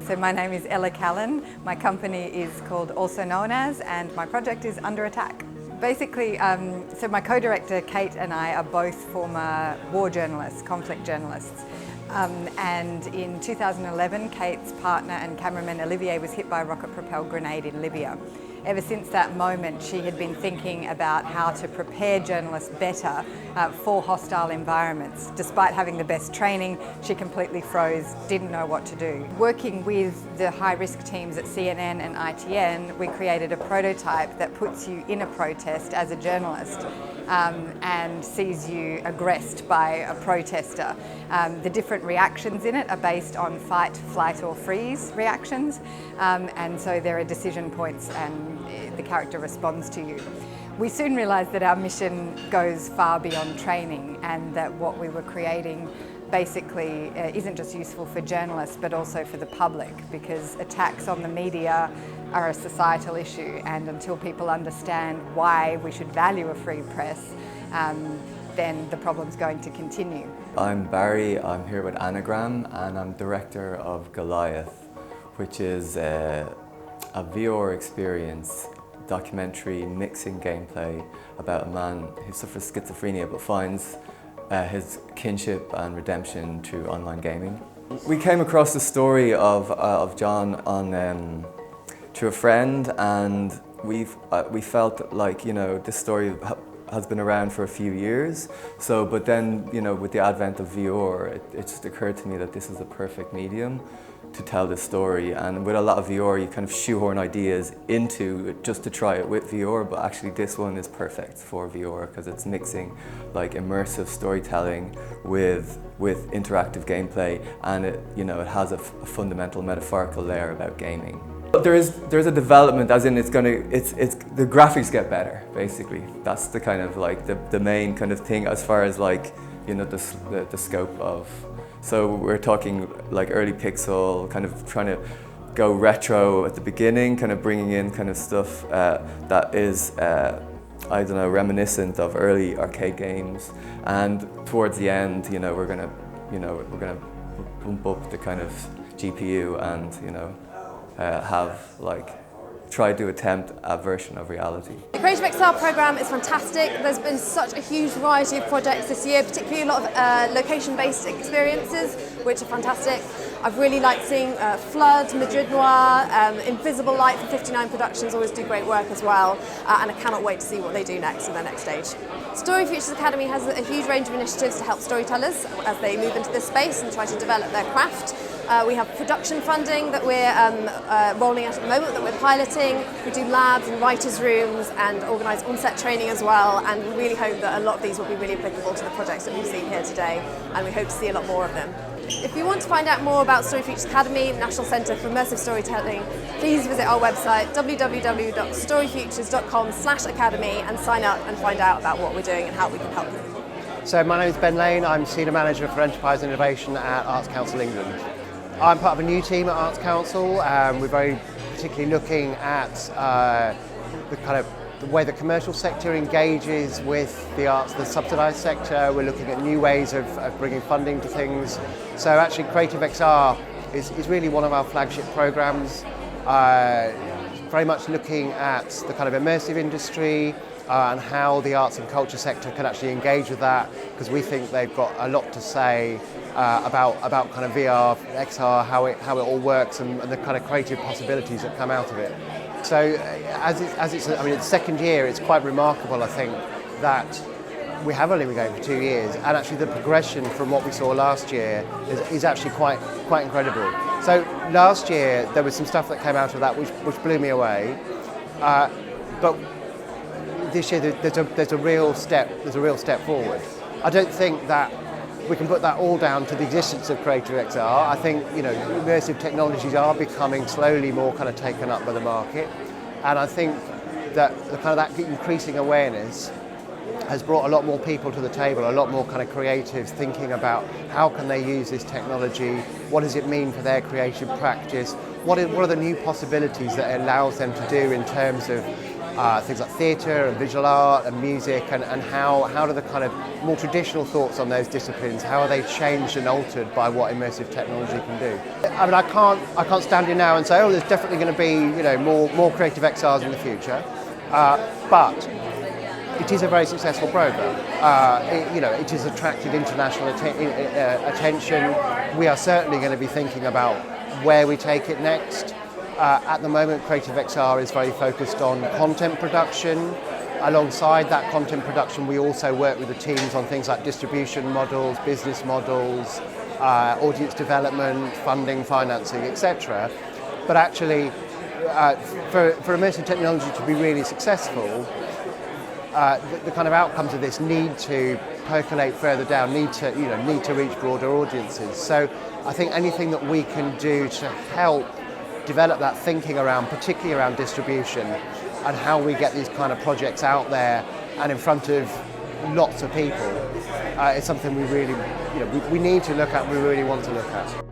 So my name is Ella Callan, my company is called Also Known As, and my project is Under Attack. Basically, so my co-director Kate and I are both former war journalists, conflict journalists. And in 2011, Kate's partner and cameraman Olivier was hit by a rocket-propelled grenade in Libya. Ever since that moment, she had been thinking about how to prepare journalists better for hostile environments. Despite having the best training, she completely froze, didn't know what to do. Working with the high-risk teams at CNN and ITN, we created a prototype that puts you in a protest as a journalist and sees you aggressed by a protester. The different reactions in it are based on fight, flight or freeze reactions, and so there are decision points and the character responds to you. We soon realised that our mission goes far beyond training and that what we were creating basically isn't just useful for journalists but also for the public, because attacks on the media are a societal issue, and until people understand why we should value a free press, then the problem's going to continue. I'm Barry, I'm here with Anagram, and I'm director of Goliath, which is a VR experience documentary mixing gameplay about a man who suffers schizophrenia but finds his kinship and redemption through online gaming. We came across the story of John on through a friend, and we felt like, you know, this story has been around for a few years. So, but then, you know, with the advent of VR, it just occurred to me that this is the perfect medium to tell this story. And with a lot of VR, you kind of shoehorn ideas into it just to try it with VR, but actually this one is perfect for VR because it's mixing like immersive storytelling with interactive gameplay, and it, you know, it has a fundamental metaphorical layer about gaming. There's a development, as in the graphics get better, basically. That's the kind of like the main kind of thing as far as like, you know, the scope of. So we're talking like early pixel, kind of trying to go retro at the beginning, kind of bringing in kind of stuff that is, I don't know, reminiscent of early arcade games. And towards the end, you know, we're gonna bump up the kind of GPU and, you know, try to attempt a version of reality. The CreativeXR programme is fantastic. There's been such a huge variety of projects this year, particularly a lot of location-based experiences, which are fantastic. I've really liked seeing Flood, Madrid Noir, Invisible Light for 59 Productions always do great work as well, and I cannot wait to see what they do next in their next stage. Story Futures Academy has a huge range of initiatives to help storytellers as they move into this space and try to develop their craft. We have production funding that we're rolling out at the moment, that we're piloting. We do labs and writers' rooms and organise on-set training as well, and we really hope that a lot of these will be really applicable to the projects that we've seen here today, and we hope to see a lot more of them. If you want to find out more about Story Futures Academy, National Centre for Immersive Storytelling, please visit our website www.storyfutures.com/academy and sign up and find out about what we're doing and how we can help you. So my name is Ben Lane, I'm Senior Manager for Enterprise Innovation at Arts Council England. I'm part of a new team at Arts Council. We're very particularly looking at the way the commercial sector engages with the arts, the subsidised sector. We're looking at new ways of bringing funding to things. So actually CreativeXR is really one of our flagship programmes, very much looking at the kind of immersive industry and how the arts and culture sector can actually engage with that, because we think they've got a lot to say about kind of VR, XR, how it all works, and the kind of creative possibilities that come out of it. So as it's second year, it's quite remarkable, I think, that we have only been going for 2 years, and actually the progression from what we saw last year is actually quite incredible. So last year there was some stuff that came out of that which blew me away, but this year there's a real step forward. I don't think that we can put that all down to the existence of CreativeXR. I think, you know, immersive technologies are becoming slowly more kind of taken up by the market, and I think that that increasing awareness has brought a lot more people to the table, a lot more kind of creatives thinking about how can they use this technology, what does it mean for their creative practice, what are the new possibilities that it allows them to do in terms of things like theatre and visual art and music, and how do the kind of more traditional thoughts on those disciplines, how are they changed and altered by what immersive technology can do? I mean, I can't stand here now and say, oh, there's definitely going to be, you know, more CreativeXRs in the future, but it is a very successful program. It has attracted international attention. We are certainly going to be thinking about where we take it next. At the moment, CreativeXR is very focused on content production. Alongside that content production, we also work with the teams on things like distribution models, business models, audience development, funding, financing, etc. But actually, for immersive technology to be really successful, the kind of outcomes of this need to percolate further down, need to reach broader audiences. So I think anything that we can do to help develop that thinking around, particularly around distribution and how we get these kind of projects out there and in front of lots of people, is something we really, we need to look at, we really want to look at.